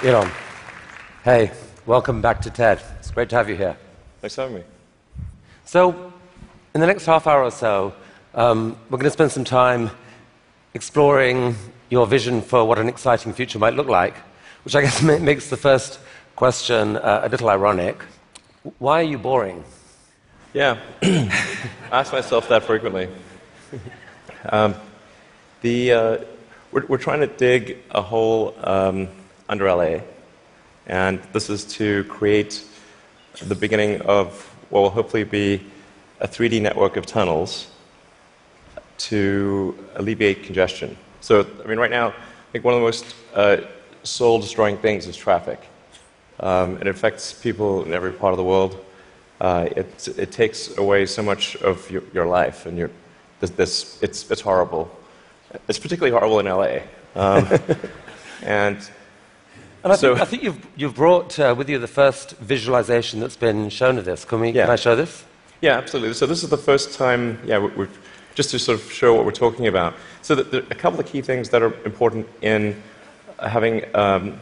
Elon, hey, welcome back to TED. It's great to have you here. Thanks for having me. So, in the next half hour or so, we're going to spend some time exploring your vision for what an exciting future might look like, which I guess makes the first question a little ironic. Why are you boring? Yeah, I ask myself that frequently. We're trying to dig a hole under LA, and this is to create the beginning of what will hopefully be a 3D network of tunnels to alleviate congestion. So, I mean, right now, I think one of the most soul-destroying things is traffic. It affects people in every part of the world. It takes away so much of your life, and it's horrible. It's particularly horrible in LA. And I think you've brought with you the first visualization that's been shown of this. Can I show this? Yeah, absolutely. So this is the first time, just to sort of show what we're talking about. So there are a couple of key things that are important in having a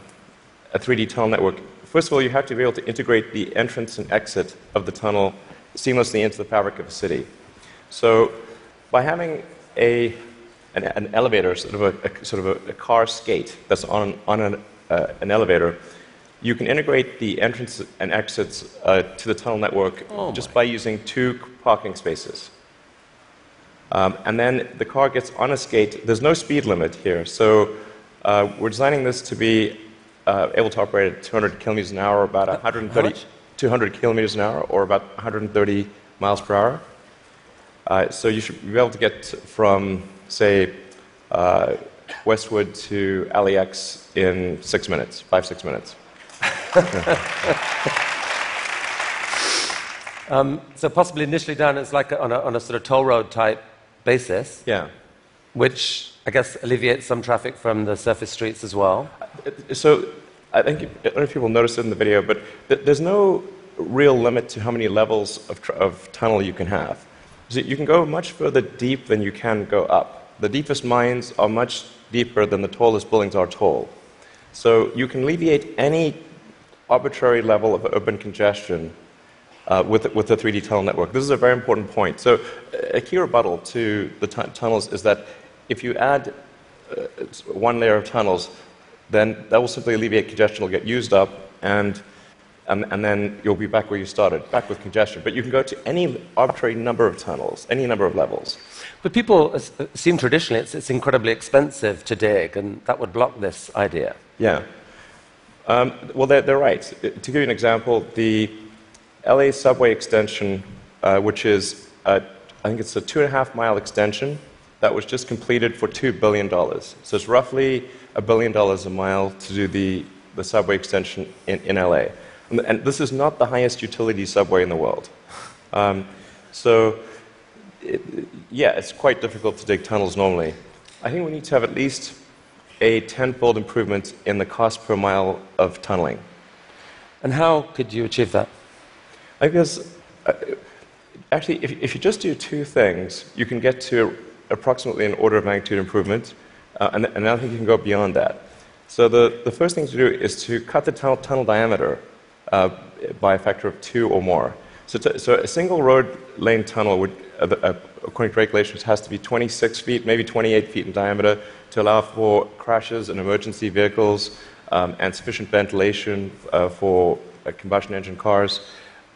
3D tunnel network. First of all, you have to be able to integrate the entrance and exit of the tunnel seamlessly into the fabric of a city. So by having an elevator, sort of a car skate that's on an elevator, you can integrate the entrance and exits to the tunnel network just by using 2 parking spaces. And then the car gets on a skate. There's no speed limit here, so we're designing this to be able to operate at 200 kilometers an hour, about 200 kilometers an hour, or about 130 miles per hour. So you should be able to get from, say, Westwood to LAX in 6 minutes, 5-6 minutes. So possibly initially done as like on a sort of toll road type basis. Yeah. Which I guess alleviates some traffic from the surface streets as well. So I think, I don't know if people noticed it in the video, but there's no real limit to how many levels of tunnel you can have. So you can go much further deep than you can go up. The deepest mines are much deeper than the tallest buildings are tall. So you can alleviate any arbitrary level of urban congestion with the 3D tunnel network. This is a very important point. So a key rebuttal to the tunnels is that if you add one layer of tunnels, then that will simply alleviate congestion. It'll get used up, and then you'll be back where you started, back with congestion. But you can go to any arbitrary number of tunnels, any number of levels. But people assume traditionally it's incredibly expensive to dig, and that would block this idea. Yeah. Well, they're right. To give you an example, the LA subway extension, which is, I think it's a 2.5-mile extension, that was just completed for $2 billion. So it's roughly $1 billion a mile to do the subway extension in LA. And this is not the highest utility subway in the world. It's quite difficult to dig tunnels normally. I think we need to have at least a 10-fold improvement in the cost per mile of tunneling. And how could you achieve that? I guess, actually, if you just do 2 things, you can get to approximately an order of magnitude improvement, and I think you can go beyond that. So the first thing to do is to cut the tunnel diameter by a factor of 2 or more. So a single road lane tunnel would, according to regulations, has to be 26 feet, maybe 28 feet in diameter to allow for crashes and emergency vehicles and sufficient ventilation for combustion engine cars.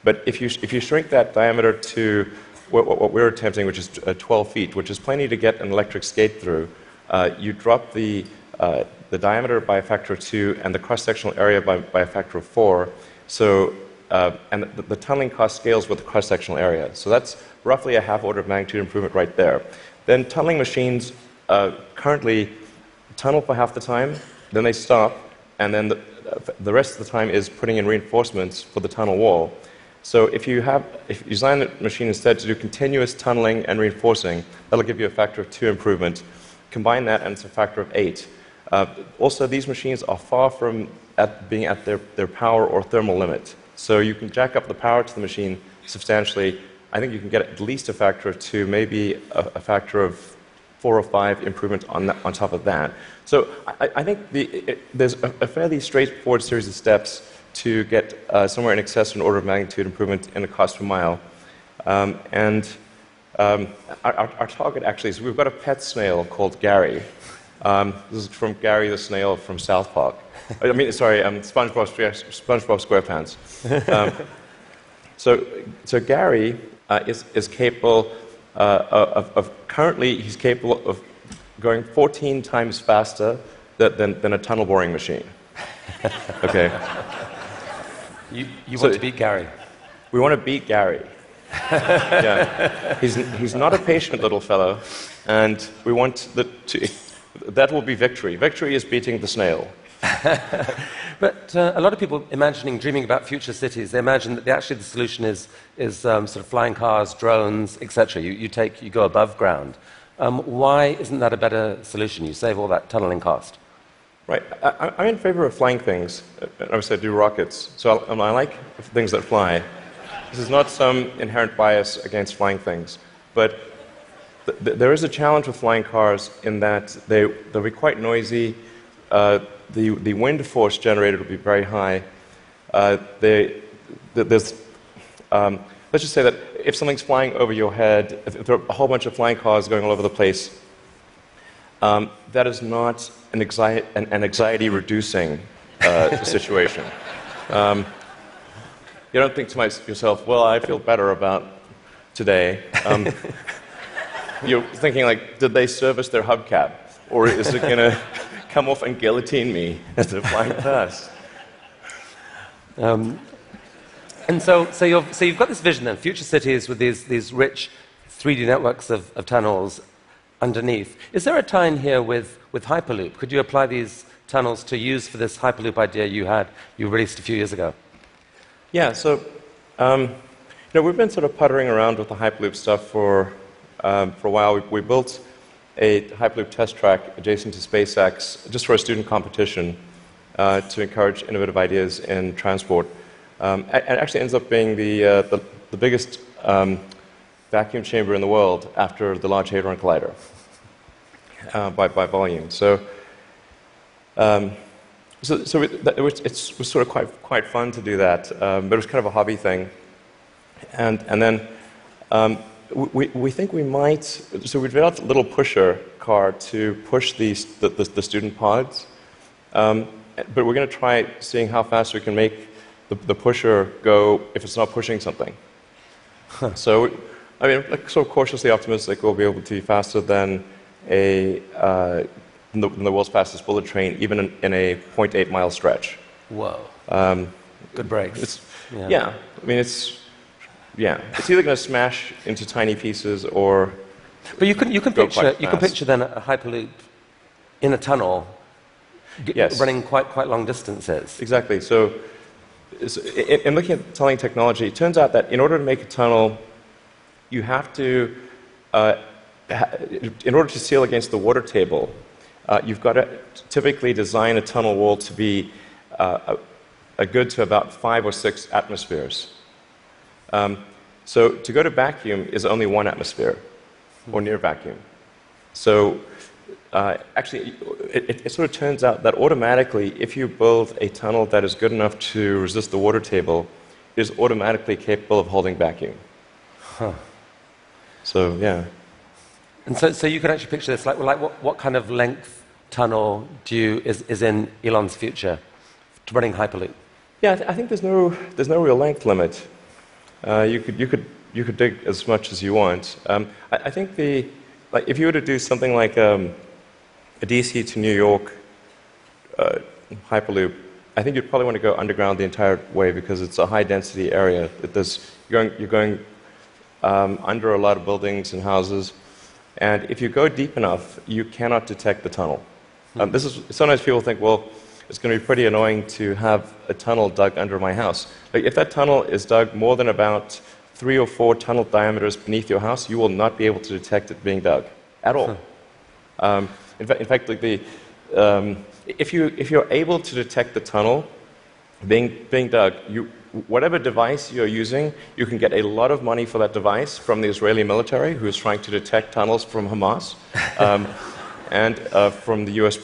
But if you shrink that diameter to what we're attempting, which is 12 feet, which is plenty to get an electric skate through, you drop the diameter by a factor of 2 and the cross-sectional area by a factor of 4. So, and the tunneling cost scales with the cross-sectional area. So that's roughly a half order of magnitude improvement right there. Then tunneling machines currently tunnel for half the time, then they stop, and then the rest of the time is putting in reinforcements for the tunnel wall. So if you design the machine instead to do continuous tunneling and reinforcing, that'll give you a factor of 2 improvement. Combine that, and it's a factor of 8. Also, these machines are far from being at their power or thermal limit. So you can jack up the power to the machine substantially. I think you can get at least a factor of 2, maybe a factor of 4 or 5 improvements on top of that. So I think there's a fairly straightforward series of steps to get somewhere in excess of an order of magnitude improvement in the cost per mile. Our target actually is we've got a pet snail called Gary. This is from Gary the snail from South Park. I mean, sorry, SpongeBob SquarePants. So Gary is capable currently he's capable of going 14 times faster than a tunnel boring machine. Okay. You want to beat Gary? We want to beat Gary. Yeah. He's not a patient little fellow, and we want that will be victory. Victory is beating the snail. But a lot of people dreaming about future cities, they imagine that actually the solution is sort of flying cars, drones, etc. You go above ground. Why isn't that a better solution? You save all that tunneling cost. Right. I'm in favor of flying things. Obviously, I do rockets, so I like things that fly. This is not some inherent bias against flying things, but there is a challenge with flying cars in that they'll be quite noisy. The wind force generated will be very high. Let's just say that if something's flying over your head, if there are a whole bunch of flying cars going all over the place, that is not an anxiety-reducing situation. You don't think to yourself, well, I feel better about today. You're thinking, like, did they service their hubcap? Or is it going to come off and guillotine me as they're flying past? And so you've got this vision then, future cities with these rich 3D networks of tunnels underneath. Is there a tie-in here with Hyperloop? Could you apply these tunnels to use for this Hyperloop idea you released a few years ago? Yeah, so we've been sort of puttering around with the Hyperloop stuff for a while. We built a Hyperloop test track adjacent to SpaceX just for a student competition to encourage innovative ideas in transport. It actually ends up being the biggest vacuum chamber in the world after the Large Hadron Collider by volume. It was sort of quite fun to do that, but it was kind of a hobby thing. And then we think we might. So we developed a little pusher car to push the student pods, but we're going to try seeing how fast we can make the pusher go if it's not pushing something. Huh. So, I mean, like, sort of cautiously optimistic we'll be able to be faster than the world's fastest bullet train, even in a 0.8-mile stretch. Whoa. Good brakes. Yeah. I mean, it's either going to smash into tiny pieces or. But you can picture then a Hyperloop in a tunnel, yes, running quite long distances. Exactly. So in looking at tunneling technology, it turns out that in order to make a tunnel, you have to, in order to seal against the water table, you've got to typically design a tunnel wall to be a good to about 5 or 6 atmospheres. So to go to vacuum is only 1 atmosphere, or near vacuum. So actually, it sort of turns out that automatically, if you build a tunnel that is good enough to resist the water table, it is automatically capable of holding vacuum. Huh. So, yeah. And so you can actually picture this, like what kind of length tunnel is in Elon's future to running Hyperloop? Yeah, I think there's no real length limit. You could dig as much as you want. I think if you were to do something like a DC to New York Hyperloop, I think you'd probably want to go underground the entire way because it's a high density area. You're going under a lot of buildings and houses, and if you go deep enough, you cannot detect the tunnel. Sometimes people think, well, it's going to be pretty annoying to have a tunnel dug under my house. Like, if that tunnel is dug more than about 3 or 4 tunnel diameters beneath your house, you will not be able to detect it being dug at all. In fact, like if you're able to detect the tunnel being dug, whatever device you're using, you can get a lot of money for that device from the Israeli military, who is trying to detect tunnels from Hamas, and from the US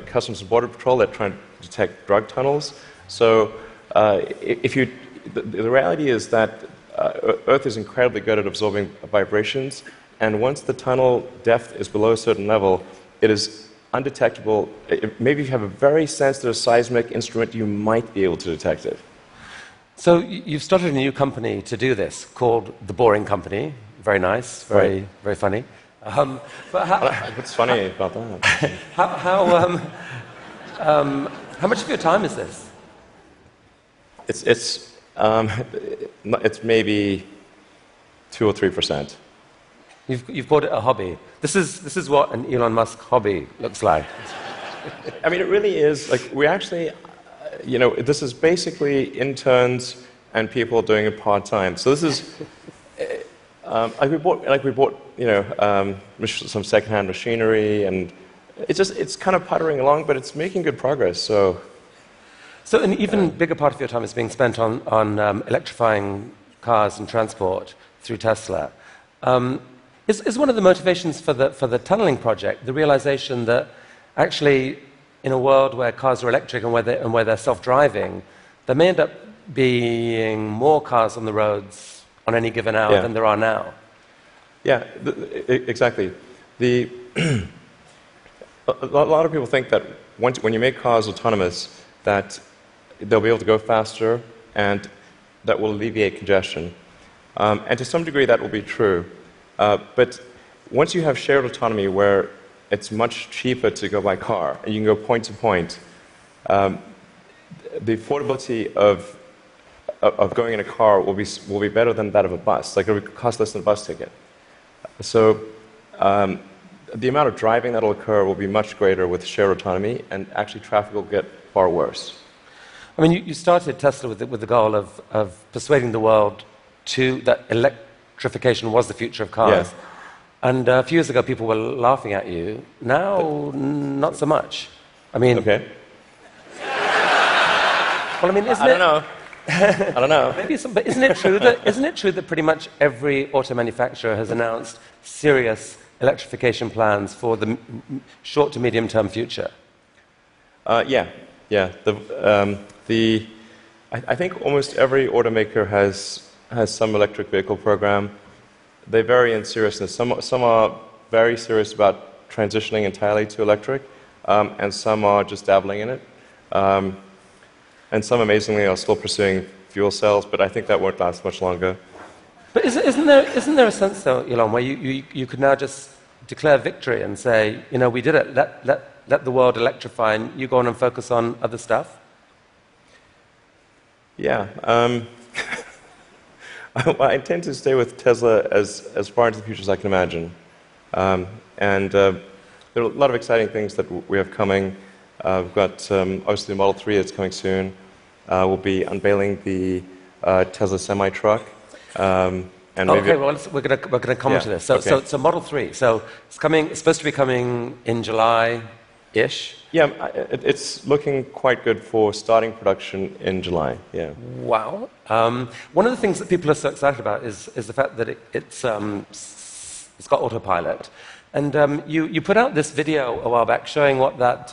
Customs and Border Patrol, that trying to detect drug tunnels. So the reality is that Earth is incredibly good at absorbing vibrations, and once the tunnel depth is below a certain level, it is undetectable. Maybe if you have a very sensitive seismic instrument, you might be able to detect it. So you've started a new company to do this called The Boring Company. Very nice, very funny. What's funny about that? How much of your time is this? It's maybe 2 or 3%. You've called it a hobby. This is what an Elon Musk hobby looks like. I mean, it really is. Like, we actually, this is basically interns and people doing it part-time. So this is, we bought some second-hand machinery, and it's kind of puttering along, but it's making good progress. So an even bigger part of your time is being spent on electrifying cars and transport through Tesla. Is one of the motivations for the tunneling project the realization that actually, in a world where cars are electric and where they're self-driving, there may end up being more cars on the roads on any given hour than there are now? Yeah, exactly. A lot of people think that when you make cars autonomous, that they'll be able to go faster and that will alleviate congestion. And to some degree, that will be true. But once you have shared autonomy where it's much cheaper to go by car, and you can go point to point, the affordability of going in a car will be better than that of a bus. Like, it will cost less than a bus ticket. So the amount of driving that will occur will be much greater with shared autonomy, and actually traffic will get far worse. I mean, you started Tesla with the goal of persuading the world that electrification was the future of cars. Yeah. And a few years ago, people were laughing at you. Now, not so much. I mean... Okay. Well, I mean, isn't I don't know. I don't know. Maybe but isn't it true that pretty much every auto manufacturer has announced serious electrification plans for the short to medium term future? Yeah. I think almost every automaker has some electric vehicle program. They vary in seriousness. Some are very serious about transitioning entirely to electric, and some are just dabbling in it. And some, amazingly, are still pursuing fuel cells, but I think that won't last much longer. But isn't there a sense, though, Elon, where you could now just declare victory and say, we did it, let the world electrify, and you go on and focus on other stuff? Yeah. I intend to stay with Tesla as far into the future as I can imagine. And there are a lot of exciting things that we have coming. We've got, obviously, the Model 3 that's coming soon. We'll be unveiling the Tesla semi-truck. And okay, well, we're going to come to this. So Model 3. So it's supposed to be coming in July-ish. Yeah, it's looking quite good for starting production in July. Yeah. Wow. One of the things that people are so excited about is the fact that it's got autopilot. And you put out this video a while back showing what that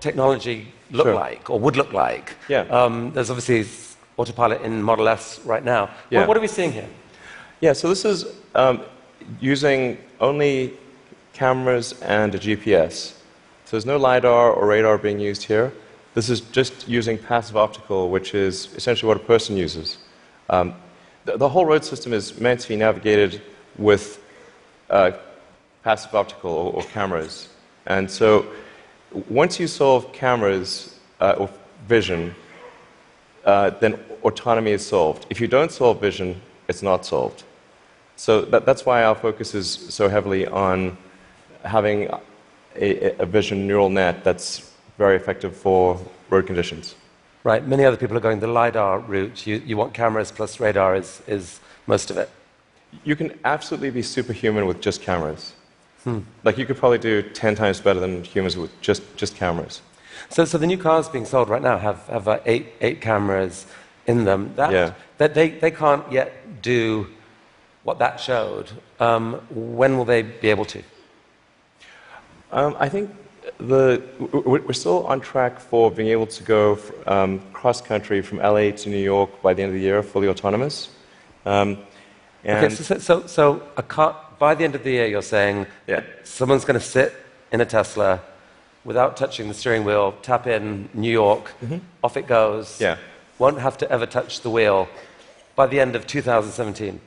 technology looked like, or would look like. Yeah. There's obviously autopilot in Model S right now. Yeah. What are we seeing here? Yeah, so this is using only cameras and a GPS. So there's no LiDAR or radar being used here. This is just using passive optical, which is essentially what a person uses. The whole road system is meant to be navigated with passive optical or cameras. And so once you solve cameras or vision, then autonomy is solved. If you don't solve vision, it's not solved. So that's why our focus is so heavily on having a vision neural net that's very effective for road conditions. Right. Many other people are going the LiDAR route. You want cameras plus radar is most of it. You can absolutely be superhuman with just cameras. Like, you could probably do 10 times better than humans with just cameras. So the new cars being sold right now have eight cameras in them. That they can't yet do what that showed. When will they be able to? I think we're still on track for being able to go cross-country from LA to New York by the end of the year, fully autonomous. Okay, so a car, by the end of the year, you're saying someone's going to sit in a Tesla without touching the steering wheel, tap in New York, off it goes, won't have to ever touch the wheel by the end of 2017.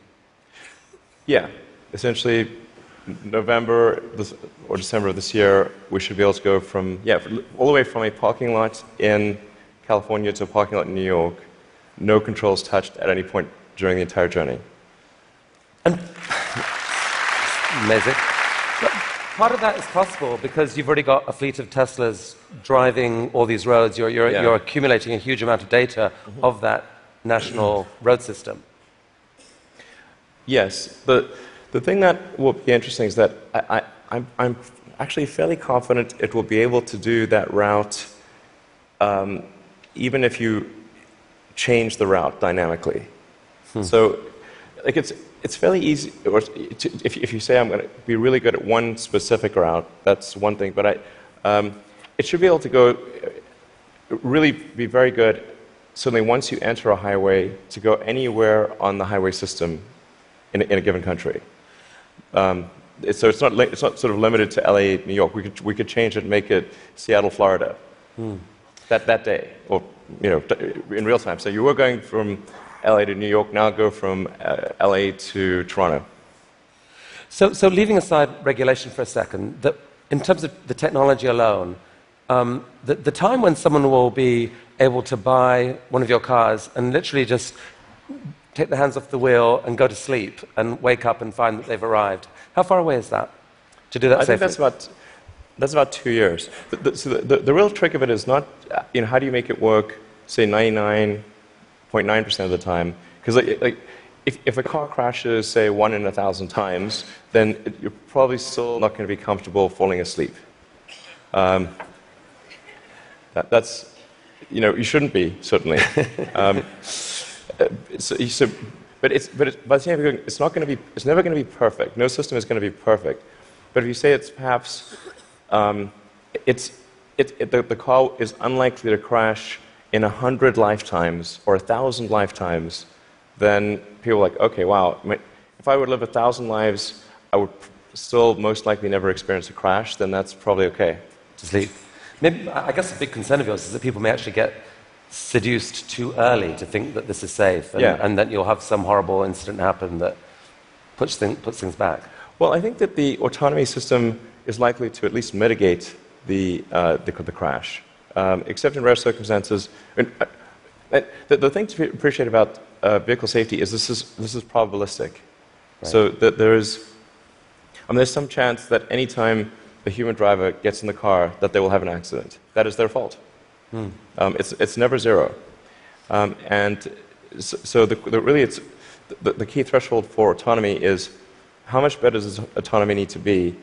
Yeah, essentially November or December of this year, we should be able to go from, all the way from a parking lot in California to a parking lot in New York, no controls touched at any point during the entire journey. Amazing. But part of that is possible because you've already got a fleet of Teslas driving all these roads. You're accumulating a huge amount of data of that national road system. Yes. The thing that will be interesting is that I'm actually fairly confident it will be able to do that route even if you change the route dynamically. So, like it's fairly easy. If you say I'm going to be really good at one specific route, that's one thing. But it should be able to go really be very good. Certainly, once you enter a highway, to go anywhere on the highway system in a given country. So it's not sort of limited to LA, New York. We could change it and make it Seattle, Florida, that day, or in real time. So you were going from LA to New York, now go from LA to Toronto. So leaving aside regulation for a second, in terms of the technology alone, the time when someone will be able to buy one of your cars and literally just take their hands off the wheel and go to sleep and wake up and find that they've arrived, how far away is that to do that safely? I think that's about 2 years. So the real trick of it is not, how do you make it work, say 99.9% of the time? Because if a car crashes, say 1 in 1,000 times, then you're probably still not going to be comfortable falling asleep. That's, you shouldn't be, certainly. But by the same time, it's never going to be perfect. No system is going to be perfect. But if you say it's perhaps, the car is unlikely to crash in 100 lifetimes or 1,000 lifetimes, then people are like, okay, wow, if I would live 1,000 lives, I would still most likely never experience a crash, then that's probably okay. To sleep. Maybe, I guess a big concern of yours is that people may actually get seduced too early to think that this is safe, and that you'll have some horrible incident happen that puts things back. Well, I think that the autonomy system is likely to at least mitigate the crash, except in rare circumstances. The thing to appreciate about vehicle safety is this is probabilistic. Right. So that there's some chance that any time the human driver gets in the car that they will have an accident. That is their fault. It's never zero. And so the key threshold for autonomy is how much better does autonomy need to be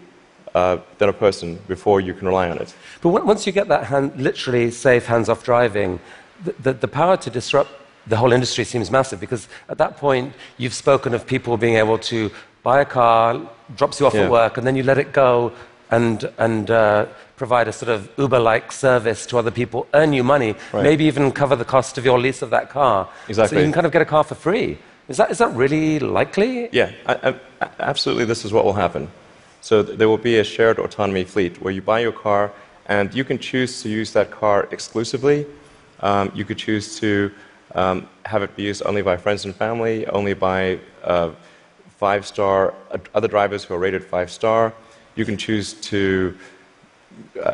than a person before you can rely on it. But once you get that literally safe hands-off driving, the power to disrupt the whole industry seems massive, because at that point you've spoken of people being able to buy a car, drops you off at work, and then you let it go and provide a sort of Uber-like service to other people, earn you money, maybe even cover the cost of your lease of that car. Exactly. So you can kind of get a car for free. Is that really likely? Yeah, absolutely. This is what will happen. So there will be a shared autonomy fleet where you buy your car and you can choose to use that car exclusively. You could choose to have it be used only by friends and family, only by 5-star other drivers who are rated 5-star. You can choose to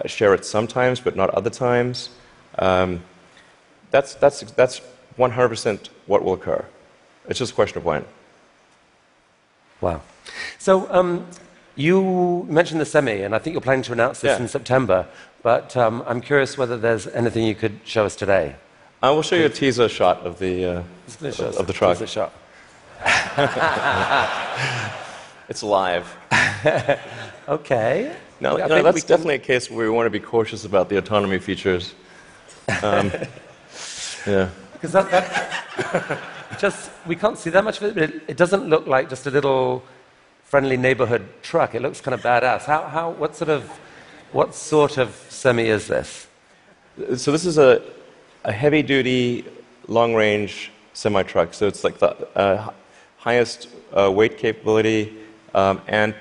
share it sometimes, but not other times. That's 100% what will occur. It's just a question of when. Wow. So you mentioned the Semi, and I think you're planning to announce this in September. But I'm curious whether there's anything you could show us today. I will show you a teaser shot of the truck. Teaser shot. It's live. Okay. No, that's definitely a case where we want to be cautious about the autonomy features. Yeah. Because that just, we can't see that much of it, but it doesn't look like just a little friendly neighborhood truck. It looks kind of badass. What sort of semi is this? So this is a heavy-duty, long-range semi-truck. So it's like the highest weight capability and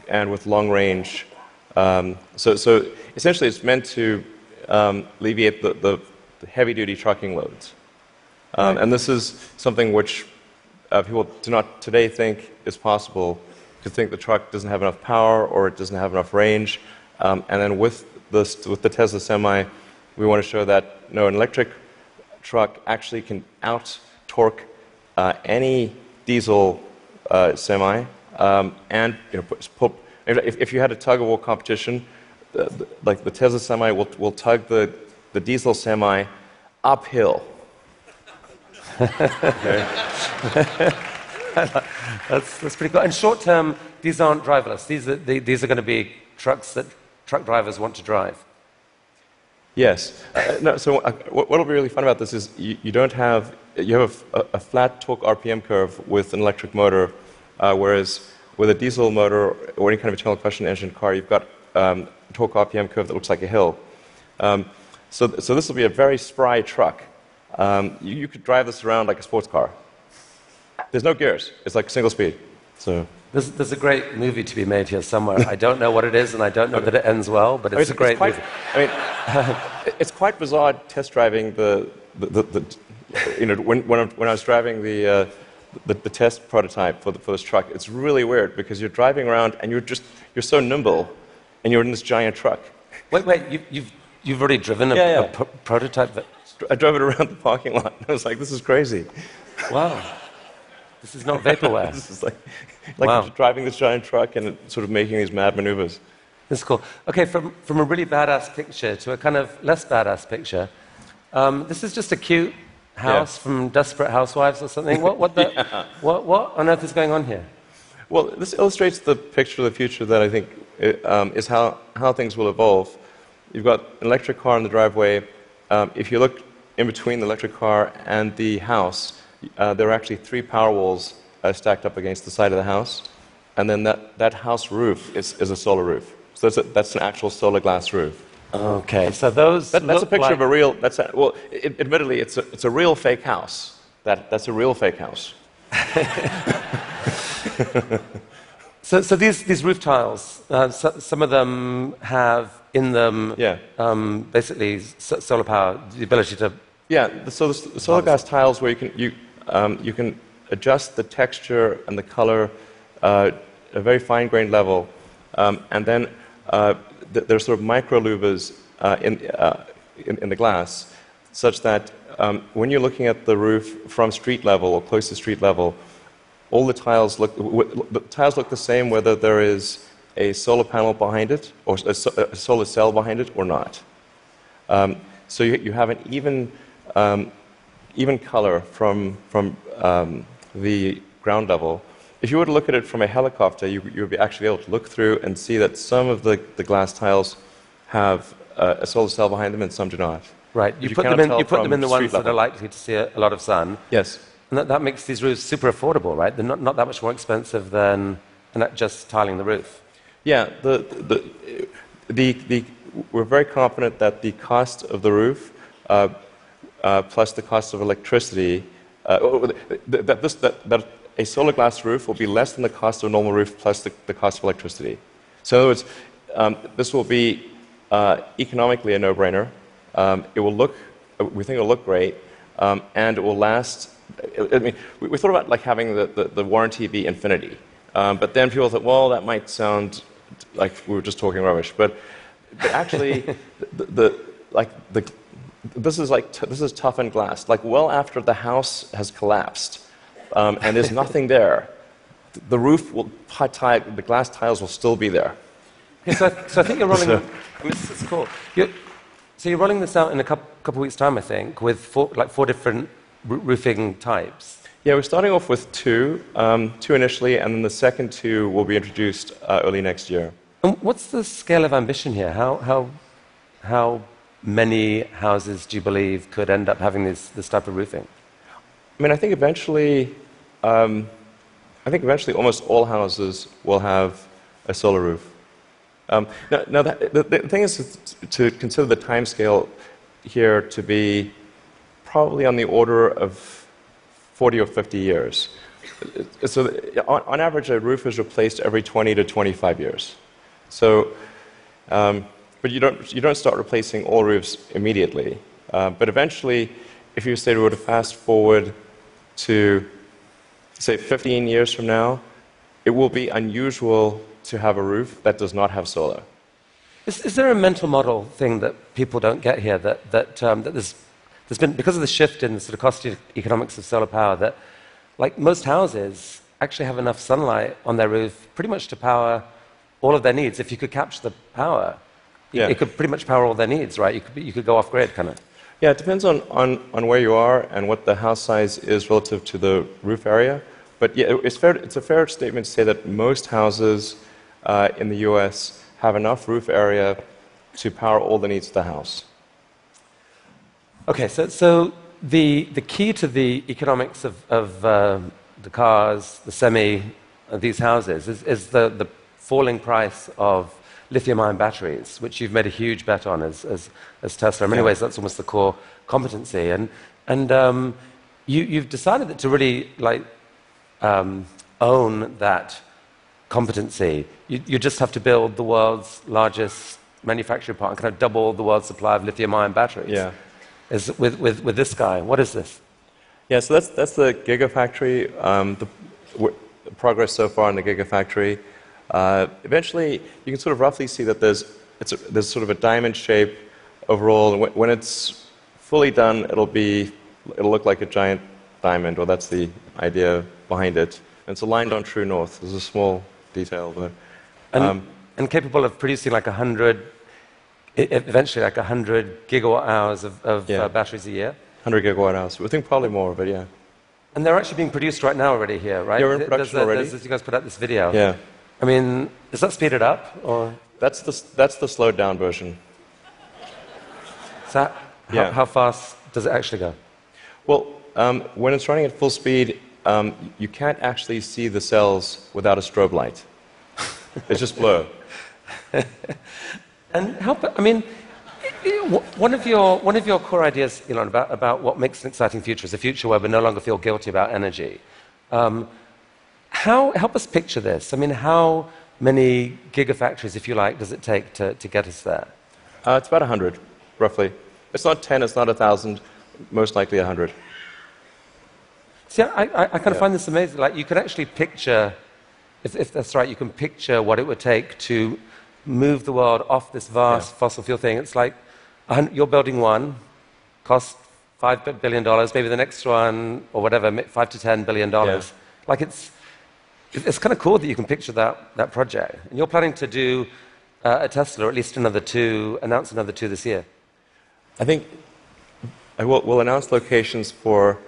with long range. So essentially, it's meant to alleviate the heavy-duty trucking loads. Right. And this is something which people do not today think is possible, to think the truck doesn't have enough power or it doesn't have enough range. And then with the Tesla Semi, we want to show that an electric truck actually can out-torque any diesel semi. And if you had a tug-of-war competition, like the Tesla Semi will tug the diesel semi uphill. Okay. That's pretty cool. And short term, these aren't driverless. These are going to be trucks that truck drivers want to drive. Yes. So what will be really fun about this is you have a flat torque RPM curve with an electric motor, whereas with a diesel motor or any kind of internal combustion engine car, you've got a torque RPM curve that looks like a hill. So this will be a very spry truck. You could drive this around like a sports car. There's no gears. It's like single speed. So there's a great movie to be made here somewhere. I don't know what it is, and I don't know that it ends well, but it's a great movie. It's quite bizarre test driving when I was driving the test prototype for this truck. It's really weird because you're driving around and you're so nimble, and you're in this giant truck. Wait, you've already driven a prototype? I drove it around the parking lot. I was like, this is crazy. Wow. This is not vaporware. This is like wow. Driving this giant truck and sort of making these mad maneuvers. This is cool. Okay, from a really badass picture to a kind of less badass picture. This is just a cute house from Desperate Housewives or something. What on earth is going on here? Well, this illustrates the picture of the future that I think is how things will evolve. You've got an electric car in the driveway. If you look in between the electric car and the house, there are actually 3 power walls stacked up against the side of the house. And then that house roof is a solar roof. So that's an actual solar glass roof. Okay, so that's a picture of a real. Admittedly, it's a real fake house. That's a real fake house. So these roof tiles, some of them have in them basically solar power, the ability to. Yeah, so the solar glass tiles where you can adjust the texture and the color at a very fine-grained level, and then there are sort of micro louvers in the glass, such that when you're looking at the roof from street level or close to street level, all the tiles look the same whether there is a solar panel behind it or a solar cell behind it or not. So you have an even color from the ground level. If you were to look at it from a helicopter, you would be actually able to look through and see that some of the glass tiles have a solar cell behind them and some do not. Right. You put them in the ones that are likely to see a lot of sun. Yes. And that makes these roofs super affordable, right? They're not that much more expensive than just tiling the roof. Yeah. We're very confident that the cost of the roof plus the cost of electricity, that a solar glass roof will be less than the cost of a normal roof plus the cost of electricity. So in other words, this will be economically a no-brainer. We think it will look great, and it will last. I mean, we thought about like having the warranty be infinity, but then people thought, well, that might sound like we were just talking rubbish. But actually, this is toughened glass. Like well after the house has collapsed, and there's nothing there, the roof the glass tiles will still be there. Okay, so I think you're rolling. This is cool. So you're rolling this out in a couple weeks' time, I think, with four different roofing types. Yeah, we're starting off with two initially, and then the second 2 will be introduced early next year. And what's the scale of ambition here? How many houses do you believe could end up having this type of roofing? I mean, I think eventually almost all houses will have a solar roof. Now the thing is to consider the time scale here to be probably on the order of 40 or 50 years. So on average, a roof is replaced every 20 to 25 years. So, but you don't start replacing all roofs immediately. But eventually, if you say we were to fast forward to, say, 15 years from now, it will be unusual to have a roof that does not have solar. Is there a mental model thing that people don't get here that there's been, because of the shift in the sort of cost economics of solar power, that like most houses actually have enough sunlight on their roof pretty much to power all of their needs. If you could capture the power, it could pretty much power all their needs, right? You could go off grid, kind of. Yeah, it depends on where you are and what the house size is relative to the roof area. But yeah, it's a fair statement to say that most houses in the US have enough roof area to power all the needs of the house. Okay, so the key to the economics of the cars, the these houses, is the falling price of lithium-ion batteries, which you've made a huge bet on as Tesla. In many ways, that's almost the core competency. And you've decided that to really own that competency, you just have to build the world's largest manufacturing plant and kind of double the world's supply of lithium-ion batteries. Yeah. With this guy. What is this? Yeah, so that's the Gigafactory, the progress so far in the Gigafactory. Eventually, you can sort of roughly see that there's sort of a diamond shape overall, and when it's fully done, it'll look like a giant diamond, or that's the idea behind it. And it's aligned on true north. There's a small detail, but and capable of producing eventually 100 gigawatt hours of batteries a year. 100 gigawatt hours. We think probably more, but yeah. And they're actually being produced right now already here, right? Yeah, we're in production already. You guys put out this video. Yeah. I mean, is that speeded up, or? That's the slowed down version. So how fast does it actually go? Well, when it's running at full speed, you can't actually see the cells without a strobe light. It's just blur. And I mean, one of your core ideas, Elon, about what makes an exciting future is a future where we no longer feel guilty about energy. Help us picture this. I mean, how many gigafactories, if you like, does it take to get us there? It's about 100, roughly. It's not 10, it's not 1,000, most likely 100. See, I kind of find this amazing. Like, you can actually picture, if that's right, you can picture what it would take to move the world off this vast fossil fuel thing. It's like you're building one, cost $5 billion, maybe the next one, or whatever, $5 to $10 billion. Yeah. Like, it's kind of cool that you can picture that project. And you're planning to do a Tesla, or at least announce another two this year. I think we'll announce locations for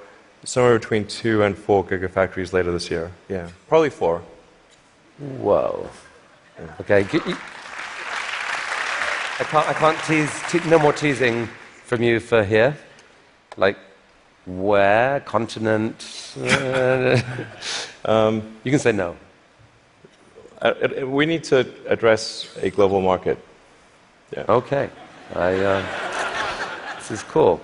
somewhere between 2 and 4 gigafactories later this year. Yeah, probably 4. Whoa. Yeah. Okay. I can't tease. No more teasing from you for here. Like, where? Continent? You can say no. We need to address a global market. Yeah. Okay. This is cool.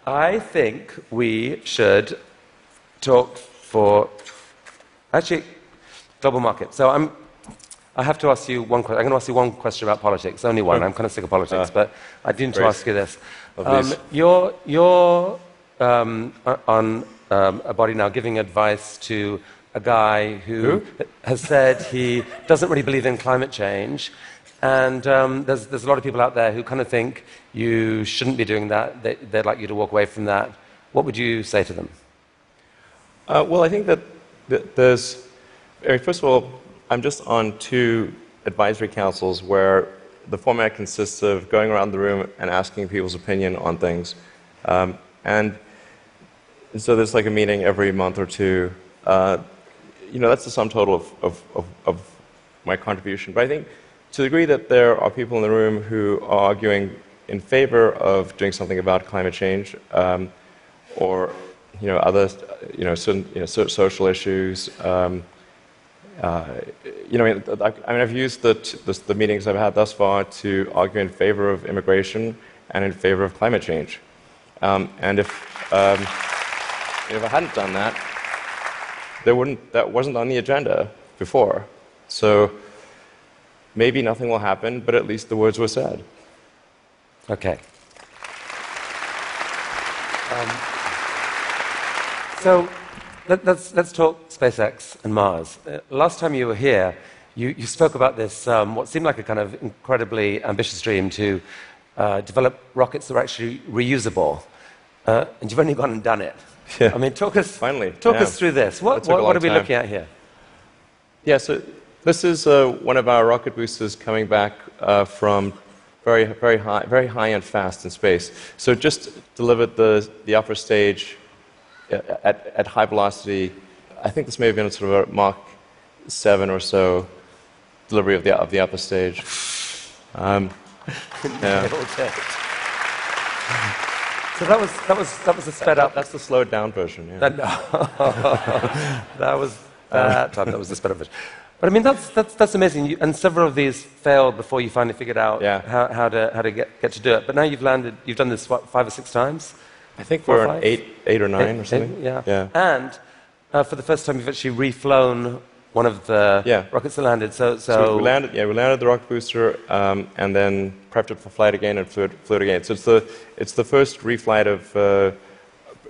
I think we should talk for global market. So I have to ask you one question. I'm going to ask you one question about politics. Only one. I'm kind of sick of politics, but I do need to ask you this. You're on a body now giving advice to a guy who has said he doesn't really believe in climate change, and there's a lot of people out there who kind of think you shouldn't be doing that. They'd like you to walk away from that. What would you say to them? Well, I think that there's... First of all, I'm just on 2 advisory councils where the format consists of going around the room and asking people's opinion on things. And so there's like a meeting every month or 2. that's the sum total of my contribution. But I think to the degree that there are people in the room who are arguing in favor of doing something about climate change, or other certain social issues. I've used the meetings I've had thus far to argue in favor of immigration and in favor of climate change. And if I hadn't done that, that wasn't on the agenda before. So maybe nothing will happen, but at least the words were said. Okay. So let's talk SpaceX and Mars. Last time you were here, you spoke about this, what seemed like a kind of incredibly ambitious dream to develop rockets that are actually reusable. And you've only gone and done it. Yeah. I mean, talk us through this. What are we looking at here? Yeah, so this is one of our rocket boosters coming back from very high and fast in space. So just delivered the upper stage at high velocity. I think this may have been sort of a Mach 7 or so delivery of the upper stage. Yeah. So that was a sped up. That's the slowed down version. Yeah. That was the sped up version. But I mean, that's amazing. And several of these failed before you finally figured out how to get to do it. But now you've done this, what, 5 or 6 times? I think we're at 8 or 9 or something. Yeah. And for the first time, you've actually reflown one of the rockets that landed. So we landed the rocket booster, and then prepped it for flight again and flew it again. So it's the first reflight of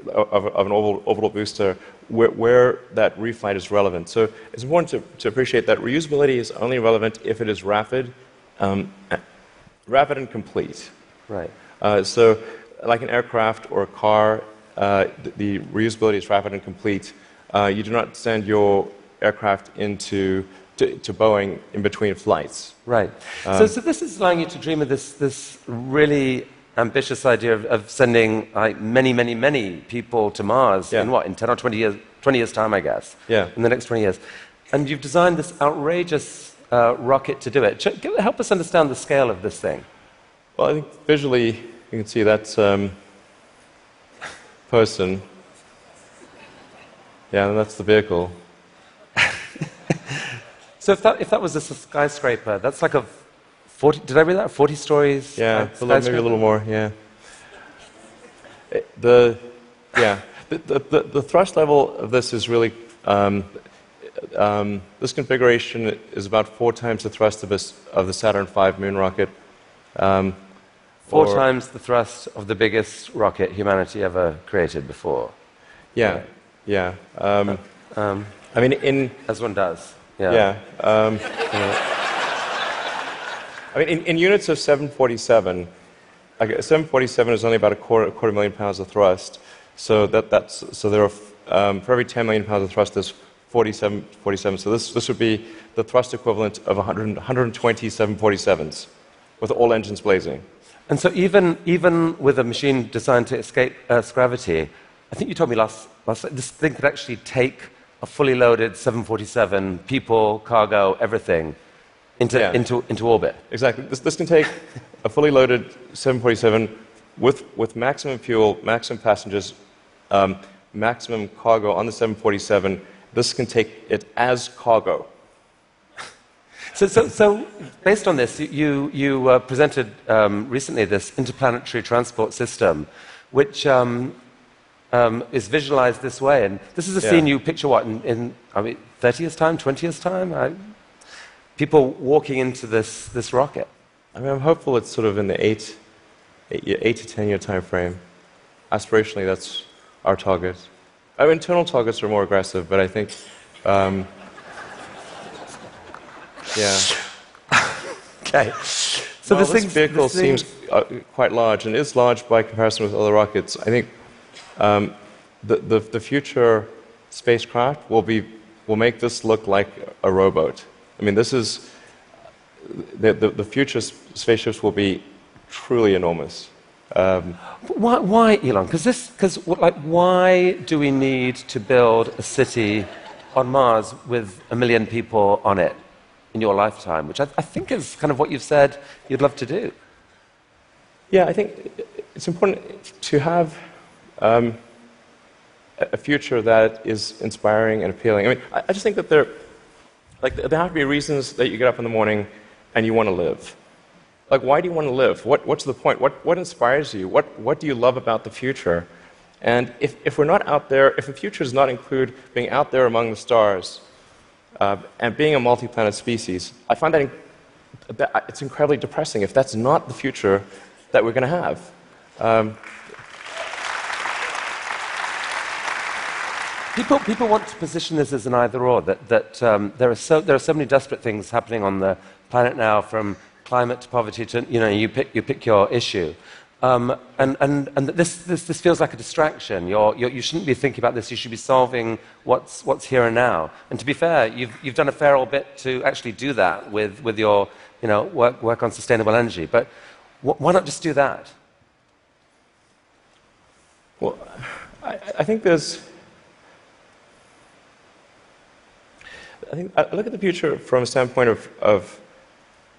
an orbital booster where that reflight is relevant. So it's important to appreciate that reusability is only relevant if it is rapid and complete. Right. So like an aircraft or a car, the reusability is rapid and complete. You do not send your aircraft to Boeing in between flights. Right. So this is allowing you to dream of this really ambitious idea of sending many people to Mars in 10 or 20 years time, I guess. Yeah. In the next 20 years. And you've designed this outrageous rocket to do it. Help us understand the scale of this thing. Well, I think visually you can see that's person. Yeah, and that's the vehicle. So if that was a skyscraper, that's like a 40. Did I read that? 40 stories. Yeah, maybe a little more. Yeah. The thrust level of this is really this configuration is about 4 times the thrust of the Saturn V moon rocket. 4 times the thrust of the biggest rocket humanity ever created before. Yeah. I mean, as one does. Yeah. I mean, in units of 747, 747 is only about a quarter million pounds of thrust. So so there are for every 10 million pounds of thrust, there's 47. So this would be the thrust equivalent of 120 747s, with all engines blazing. And so even with a machine designed to escape Earth's gravity, I think you told me last this thing could actually take a fully loaded 747, people, cargo, everything, into orbit. Exactly. This can take a fully loaded 747 with maximum fuel, maximum passengers, maximum cargo on the 747. This can take it as cargo. So based on this, you presented recently this interplanetary transport system, which is visualized this way. And this is a scene you picture, what, in 30 years' time, 20 years' time? People walking into this rocket. I mean, I'm hopeful it's sort of in the 8 to 10 year time frame. Aspirationally, that's our target. Our internal targets are more aggressive, but I think, Okay. So this vehicle seems quite large, and is large by comparison with other rockets. I think the future spacecraft will make this look like a rowboat. I mean, this is the future spaceships will be truly enormous. Why, Elon? Because why do we need to build a city on Mars with 1 million people on it in your lifetime, which I think is kind of what you've said you'd love to do. Yeah, I think it's important to have a future that is inspiring and appealing. I mean, I just think that there have to be reasons that you get up in the morning and you want to live. Like, why do you want to live? What's the point? What inspires you? What do you love about the future? And if we're not out there, if the future does not include being out there among the stars and being a multi-planet species, I find that it's incredibly depressing if that's not the future that we're going to have. People want to position this as an either-or, that there are so many desperate things happening on the planet now, from climate to poverty to, you pick your issue. And this feels like a distraction. You shouldn't be thinking about this. You should be solving what's here and now. And to be fair, you've done a fair old bit to actually do that with your work on sustainable energy. But why not just do that? Well, I think there's. I look at the future from a standpoint of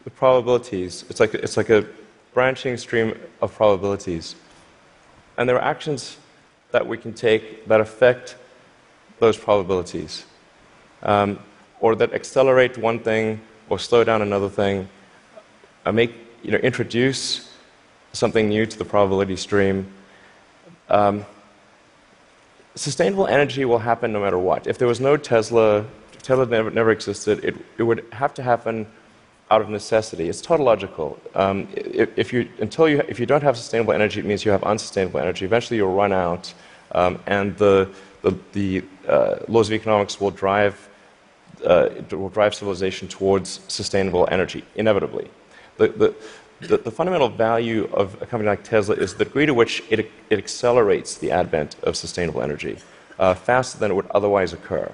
the probabilities. It's like a branching stream of probabilities. And there are actions that we can take that affect those probabilities, or that accelerate one thing or slow down another thing, introduce something new to the probability stream. Sustainable energy will happen no matter what. If there was no Tesla, if Tesla never existed, it would have to happen out of necessity. It's tautological. If you don't have sustainable energy, it means you have unsustainable energy. Eventually, you'll run out, and the laws of economics will drive civilization towards sustainable energy inevitably. The fundamental value of a company like Tesla is the degree to which it accelerates the advent of sustainable energy faster than it would otherwise occur.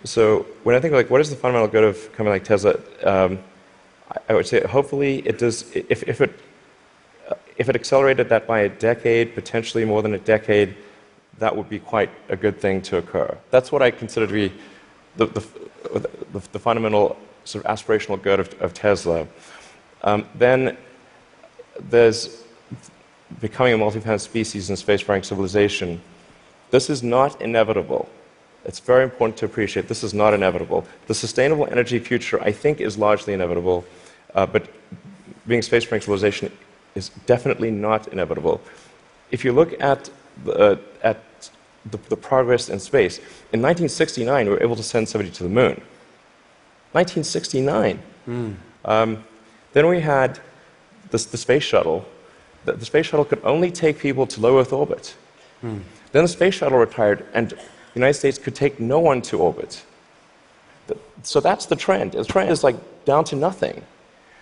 So when I think what is the fundamental good of a company like Tesla, I would say hopefully it does. If it accelerated that by a decade, potentially more than a decade, that would be quite a good thing to occur. That's what I consider to be the fundamental sort of aspirational good of Tesla. Then there's becoming a multi-planet species and spacefaring civilization. This is not inevitable. It's very important to appreciate this is not inevitable. The sustainable energy future, I think, is largely inevitable, but being a spacefaring civilization is definitely not inevitable. If you look at the progress in space, in 1969 we were able to send somebody to the moon. 1969. Then we had the space shuttle. The space shuttle could only take people to low Earth orbit. Then the space shuttle retired, and the United States could take no one to orbit. So that's the trend. The trend is down to nothing.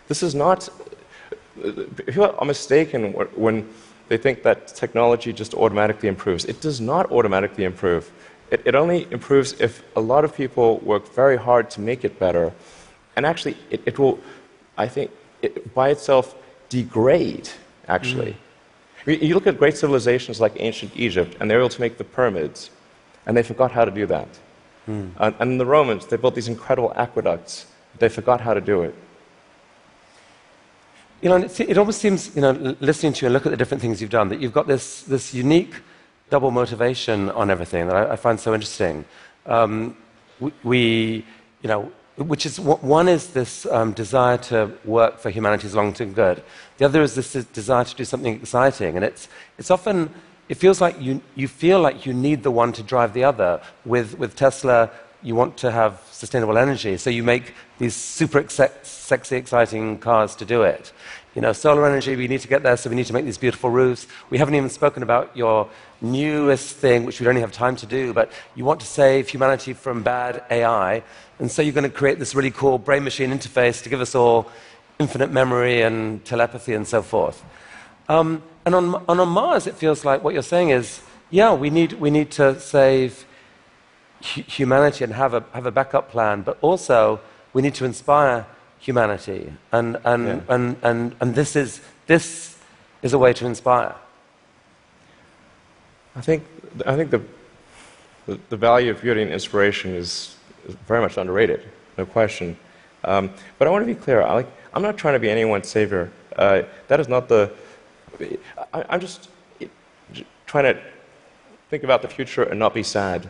This is not. People are mistaken when they think that technology just automatically improves. It does not automatically improve. It only improves if a lot of people work very hard to make it better. And actually, it will, I think, by itself degrade, actually. You look at great civilizations like ancient Egypt, and they were able to make the pyramids, and they forgot how to do that. And the Romans, they built these incredible aqueducts. They forgot how to do it. It almost seems, listening to you and look at the different things you've done, that you've got this unique double motivation on everything that I find so interesting. Which is, one is this desire to work for humanity's long-term good. The other is this desire to do something exciting. And it's often, it feels like you feel like you need the one to drive the other. With Tesla, you want to have sustainable energy, so you make these super sexy, exciting cars to do it. Solar energy, we need to get there, so we need to make these beautiful roofs. We haven't even spoken about your newest thing, which we don't have time to do, but you want to save humanity from bad AI, and so you're going to create this really cool brain-machine interface to give us all infinite memory and telepathy and so forth. And on Mars, it feels like what you're saying is, yeah, we need to save humanity and have a backup plan, but also we need to inspire humanity, and this is a way to inspire. I think the value of beauty and inspiration is very much underrated, no question. But I want to be clear. I'm not trying to be anyone's savior. That is not the... I'm just trying to think about the future and not be sad.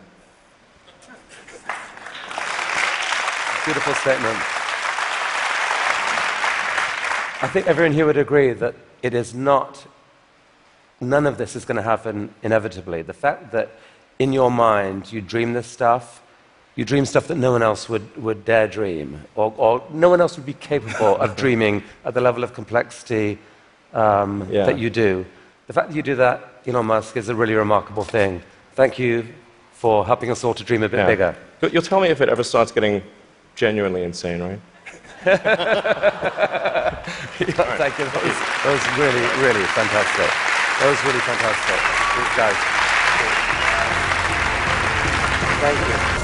Beautiful statement. I think everyone here would agree that it is not... None of this is going to happen inevitably. The fact that in your mind you dream this stuff, you dream stuff that no one else would dare dream, or no one else would be capable of dreaming at the level of complexity that you do. The fact that you do that, Elon Musk, is a really remarkable thing. Thank you for helping us all to dream a bit bigger. You'll tell me if it ever starts getting genuinely insane, right? Thank you. That was really, really fantastic. That was really fantastic. Thanks, guys. Thank you.